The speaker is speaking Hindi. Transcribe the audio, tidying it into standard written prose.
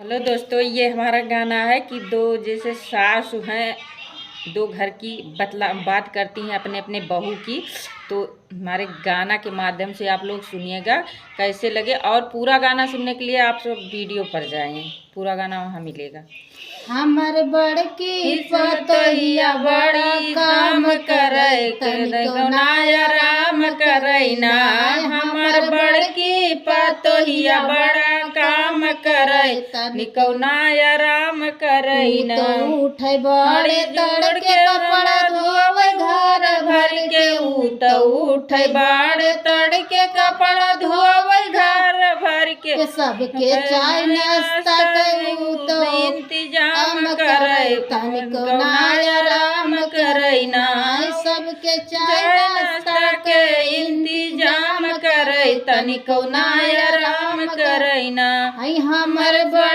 हेलो दोस्तों, ये हमारा गाना है कि दो जैसे सास हैं, दो घर की बात करती हैं अपने अपने बहू की। तो हमारे गाना के माध्यम से आप लोग सुनिएगा कैसे लगे। और पूरा गाना सुनने के लिए आप सब वीडियो पर जाएं, पूरा गाना वहाँ मिलेगा। हमर बड़की पतोहिया बड़ा काम करे तनिको नाय आराम करे ना। हमर बड़की पतोहिया बड़ा काम करे तनिको नाय आराम करे ना। तो उठे बड़े तड़के कपड़ा धोवे घर भर के तो उठे बाड़े तड़के कपड़ा धोवे घर भर के सबके चाय नाश्ता करू तो इंतजाम करे तनिको नाय आराम करे ना। सबके चाय नाश्ता के इंतजाम करे तनिको नाय आराम करे ना। हमर बड़े